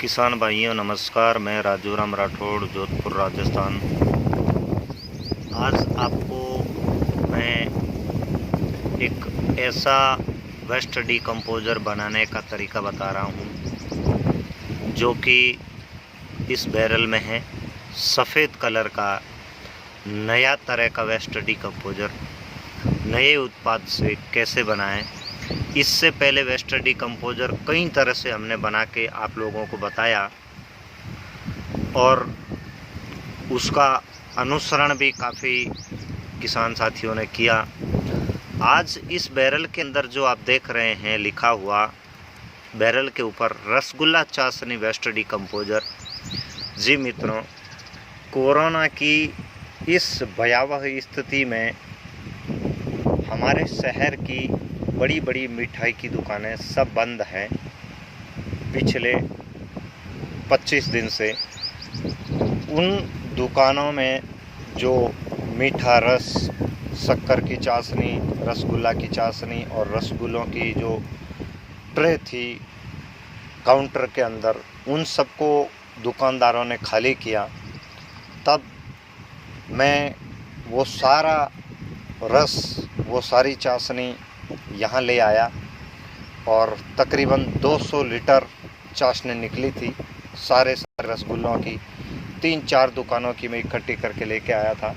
किसान भाइयों नमस्कार। मैं राजू राम राठौड़, जोधपुर राजस्थान। आज आपको मैं एक ऐसा वेस्ट डिकम्पोज़र बनाने का तरीका बता रहा हूँ जो कि इस बैरल में है। सफ़ेद कलर का नया तरह का वेस्ट डिकम्पोज़र नए उत्पाद से कैसे बनाएं। इससे पहले वेस्ट डिकम्पोज़र कई तरह से हमने बना के आप लोगों को बताया और उसका अनुसरण भी काफ़ी किसान साथियों ने किया। आज इस बैरल के अंदर जो आप देख रहे हैं लिखा हुआ, बैरल के ऊपर रसगुल्ला चाशनी वेस्ट डिकम्पोज़र। जी मित्रों, कोरोना की इस भयावह स्थिति में हमारे शहर की बड़ी बड़ी मिठाई की दुकानें सब बंद हैं। पिछले 25 दिन से उन दुकानों में जो मीठा रस, शक्कर की चाशनी, रसगुल्ला की चाशनी और रसगुल्लों की जो ट्रे थी काउंटर के अंदर, उन सबको दुकानदारों ने खाली किया। तब मैं वो सारा रस, वो सारी चाशनी यहाँ ले आया और तकरीबन 200 लीटर चाशनी निकली थी। सारे रसगुल्लों की 3-4 दुकानों की मैं इकट्ठी करके लेके आया था।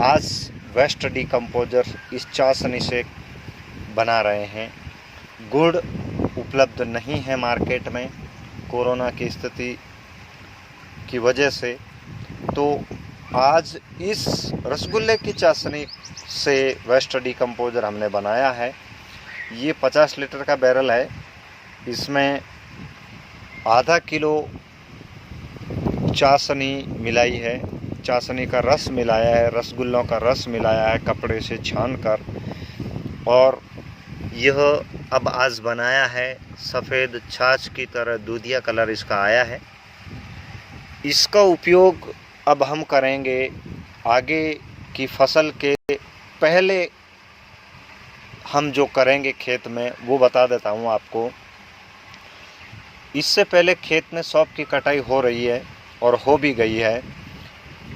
आज वेस्ट डिकम्पोज़र इस चाशनी से बना रहे हैं। गुड़ उपलब्ध नहीं है मार्केट में कोरोना की स्थिति की वजह से, तो आज इस रसगुल्ले की चाशनी से वेस्ट डिकम्पोज़र हमने बनाया है। ये 50 लीटर का बैरल है। इसमें आधा किलो चाशनी मिलाई है, चाशनी का रस मिलाया है, रसगुल्लों का रस मिलाया है कपड़े से छानकर, और यह अब आज बनाया है। सफ़ेद छाछ की तरह दूधिया कलर इसका आया है। इसका उपयोग अब हम करेंगे आगे की फसल के पहले। हम जो करेंगे खेत में वो बता देता हूँ आपको। इससे पहले खेत में सौंफ की कटाई हो रही है और हो भी गई है।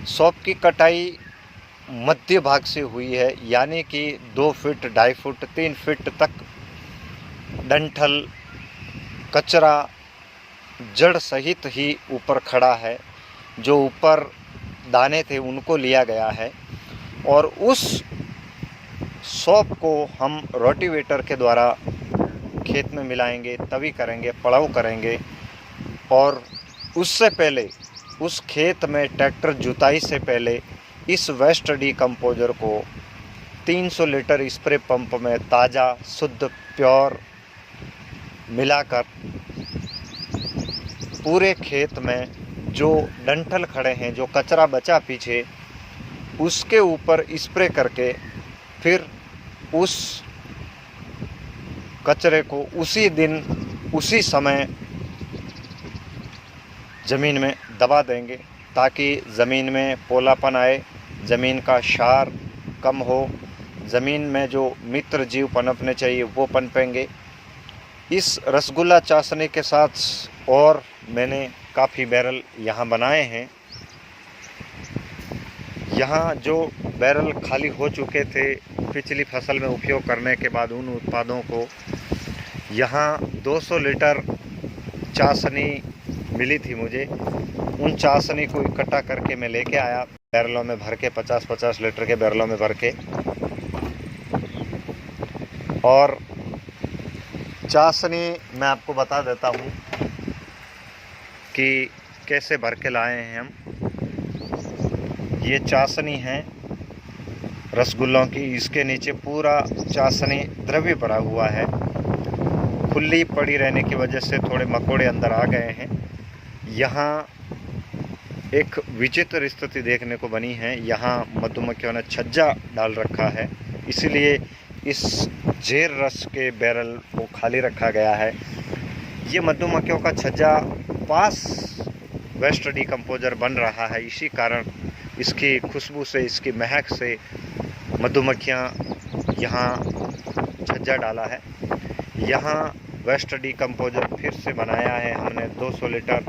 सौंफ की कटाई मध्य भाग से हुई है, यानी कि 2 फीट, 2.5 फुट, 3 फीट तक डंठल, कचरा जड़ सहित ही ऊपर खड़ा है। जो ऊपर दाने थे उनको लिया गया है और उस सौंफ को हम रोटिवेटर के द्वारा खेत में मिलाएंगे, तभी करेंगे, पड़ाव करेंगे। और उससे पहले उस खेत में ट्रैक्टर जुताई से पहले इस वेस्ट डिकम्पोज़र को 300 लीटर स्प्रे पंप में ताज़ा शुद्ध प्योर मिलाकर पूरे खेत में जो डंठल खड़े हैं, जो कचरा बचा पीछे, उसके ऊपर स्प्रे करके फिर उस कचरे को उसी दिन उसी समय ज़मीन में दबा देंगे, ताकि ज़मीन में पोलापन आए, ज़मीन का क्षार कम हो, ज़मीन में जो मित्र जीव पनपने चाहिए वो पनपेंगे। इस रसगुल्ला चाशनी के साथ और मैंने काफ़ी बैरल यहाँ बनाए हैं। यहाँ जो बैरल खाली हो चुके थे पिछली फसल में उपयोग करने के बाद, उन उत्पादों को यहाँ 200 लीटर चाशनी मिली थी मुझे। उन चाशनी को इकट्ठा करके मैं लेके आया, बैरलों में भर के, 50-50 लीटर के बैरलों में भर के। और चाशनी मैं आपको बता देता हूँ कि कैसे भर के लाए हैं हम। ये चाशनी है रसगुल्लों की, इसके नीचे पूरा चाशनी द्रव्य भरा हुआ है। खुली पड़ी रहने की वजह से थोड़े मकोड़े अंदर आ गए हैं। यहाँ एक विचित्र स्थिति देखने को बनी है। यहाँ मधुमक्खियों ने छज्जा डाल रखा है, इसलिए इस झेर रस के बैरल को खाली रखा गया है। ये मधुमक्खियों का छज्जा पास वेस्ट डिकम्पोज़र बन रहा है, इसी कारण इसकी खुशबू से, इसकी महक से मधुमक्खियाँ यहाँ छज्जा डाला है। यहाँ वेस्ट डिकम्पोजर फिर से बनाया है हमने 200 लीटर,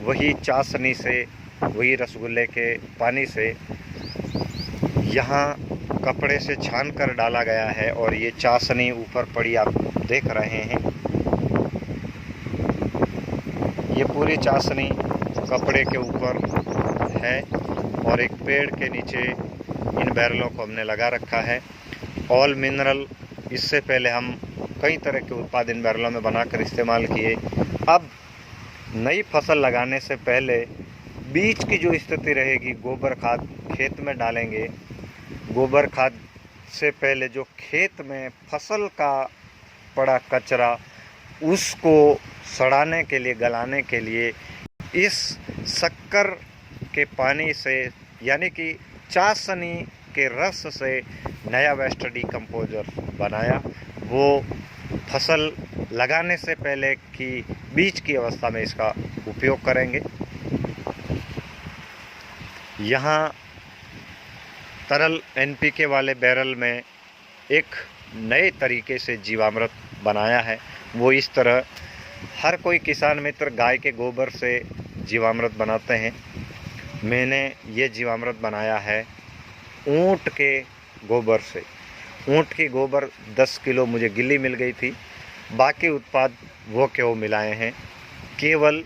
वही चाशनी से, वही रसगुल्ले के पानी से यहाँ कपड़े से छान कर डाला गया है और ये चाशनी ऊपर पड़ी आप देख रहे हैं। ये पूरी चाशनी कपड़े के ऊपर है और एक पेड़ के नीचे इन बैरलों को हमने लगा रखा है। ऑल मिनरल इससे पहले हम कई तरह के उत्पाद इन बैरलों में बनाकर इस्तेमाल किए। अब नई फसल लगाने से पहले बीज की जो स्थिति रहेगी, गोबर खाद खेत में डालेंगे। गोबर खाद से पहले जो खेत में फसल का पड़ा कचरा, उसको सड़ाने के लिए, गलाने के लिए इस शक्कर के पानी से, यानी कि चाशनी के रस से नया वेस्ट डिकम्पोजर बनाया। वो फसल लगाने से पहले की बीज की अवस्था में इसका उपयोग करेंगे। यहाँ तरल एनपीके वाले बैरल में एक नए तरीके से जीवामृत बनाया है। वो इस तरह, हर कोई किसान मित्र गाय के गोबर से जीवामृत बनाते हैं। मैंने ये जीवामृत बनाया है ऊँट के गोबर से। ऊँट की गोबर 10 किलो मुझे गिल्ली मिल गई थी, बाकी उत्पाद वो के वो मिलाए हैं। केवल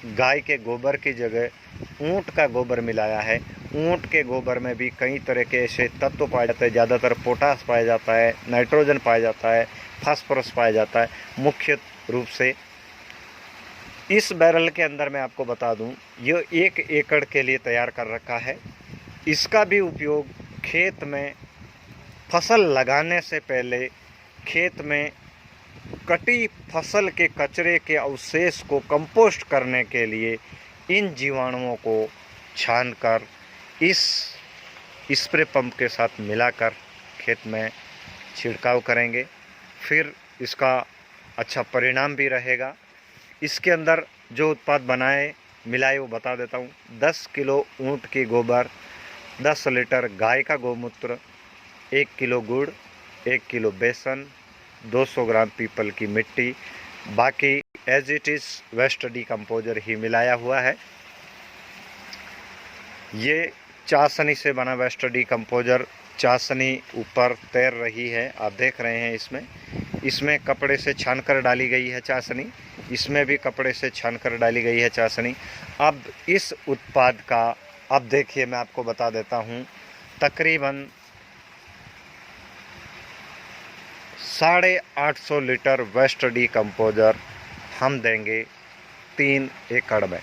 गाय के गोबर की जगह ऊँट का गोबर मिलाया है। ऊँट के गोबर में भी कई तरह के ऐसे तत्व पाए जाते हैं। ज़्यादातर पोटास पाया जाता है, नाइट्रोजन पाया जाता है, फास्फोरस पाया जाता है। मुख्य रूप से इस बैरल के अंदर मैं आपको बता दूं, ये 1 एकड़ के लिए तैयार कर रखा है। इसका भी उपयोग खेत में फसल लगाने से पहले खेत में कटी फसल के कचरे के अवशेष को कंपोस्ट करने के लिए इन जीवाणुओं को छानकर इस स्प्रे पंप के साथ मिलाकर खेत में छिड़काव करेंगे। फिर इसका अच्छा परिणाम भी रहेगा। इसके अंदर जो उत्पाद बनाए मिलाए वो बता देता हूँ। 10 किलो ऊँट की गोबर, 10 लीटर गाय का गोमूत्र, 1 किलो गुड़, 1 किलो बेसन, 200 ग्राम पीपल की मिट्टी, बाकी as it is waste decomposer ही मिलाया हुआ है। ये चाशनी से बना वेस्ट डिकम्पोजर, चाशनी ऊपर तैर रही है, आप देख रहे हैं। इसमें कपड़े से छानकर डाली गई है चाशनी, इसमें भी कपड़े से छानकर डाली गई है चाशनी। अब इस उत्पाद का, अब देखिए मैं आपको बता देता हूँ, तकरीबन 850 लीटर वेस्ट डिकम्पोजर हम देंगे 3 एकड़ में।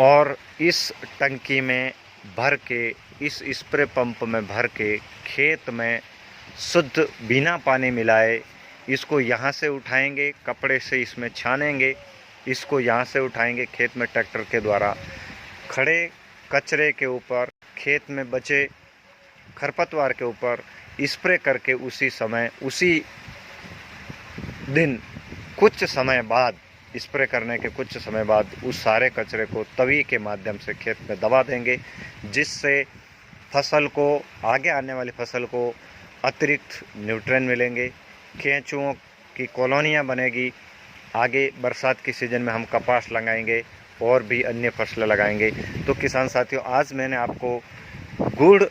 और इस टंकी में भर के, इस स्प्रे पंप में भर के खेत में शुद्ध बिना पानी मिलाए इसको यहाँ से उठाएंगे, कपड़े से इसमें छानेंगे, इसको यहाँ से उठाएंगे खेत में ट्रैक्टर के द्वारा। खड़े कचरे के ऊपर, खेत में बचे खरपतवार के ऊपर स्प्रे करके उसी समय, उसी दिन, कुछ समय बाद, स्प्रे करने के कुछ समय बाद उस सारे कचरे को तवी के माध्यम से खेत में दबा देंगे, जिससे फसल को, आगे आने वाली फसल को अतिरिक्त न्यूट्रिएंट मिलेंगे, केंचुओं की कॉलोनियाँ बनेगी। आगे बरसात की सीज़न में हम कपास लगाएंगे और भी अन्य फसलें लगाएंगे। तो किसान साथियों, आज मैंने आपको गुड़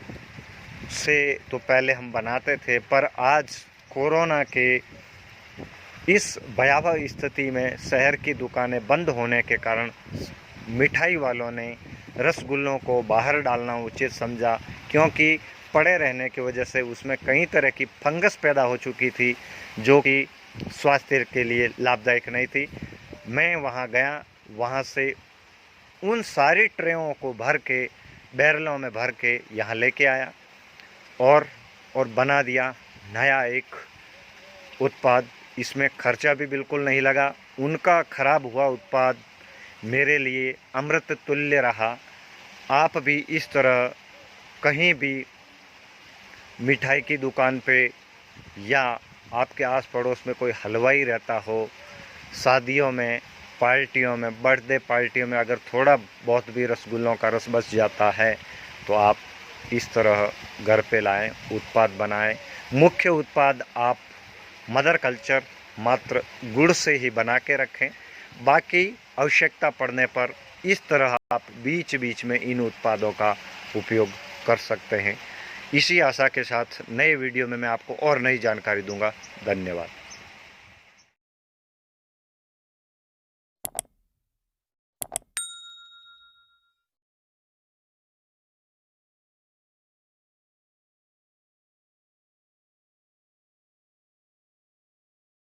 से तो पहले हम बनाते थे, पर आज कोरोना के इस भयावह स्थिति में शहर की दुकानें बंद होने के कारण मिठाई वालों ने रसगुल्लों को बाहर डालना उचित समझा, क्योंकि पड़े रहने की वजह से उसमें कई तरह की फंगस पैदा हो चुकी थी, जो कि स्वास्थ्य के लिए लाभदायक नहीं थी। मैं वहाँ गया, वहाँ से उन सारी ट्रेयों को भर के, बैरलों में भर के यहाँ लेके आया और बना दिया नया एक उत्पाद। इसमें खर्चा भी बिल्कुल नहीं लगा। उनका खराब हुआ उत्पाद मेरे लिए अमृत तुल्य रहा। आप भी इस तरह कहीं भी मिठाई की दुकान पे, या आपके आस पड़ोस में कोई हलवाई रहता हो, शादियों में, पार्टियों में, बर्थडे पार्टियों में अगर थोड़ा बहुत भी रसगुल्लों का रस बच जाता है, तो आप इस तरह घर पे लाएं, उत्पाद बनाएं। मुख्य उत्पाद आप मदर कल्चर मात्र गुड़ से ही बना के रखें। बाकी आवश्यकता पड़ने पर इस तरह आप बीच बीच में इन उत्पादों का उपयोग कर सकते हैं। इसी आशा के साथ नए वीडियो में मैं आपको और नई जानकारी दूंगा। धन्यवाद।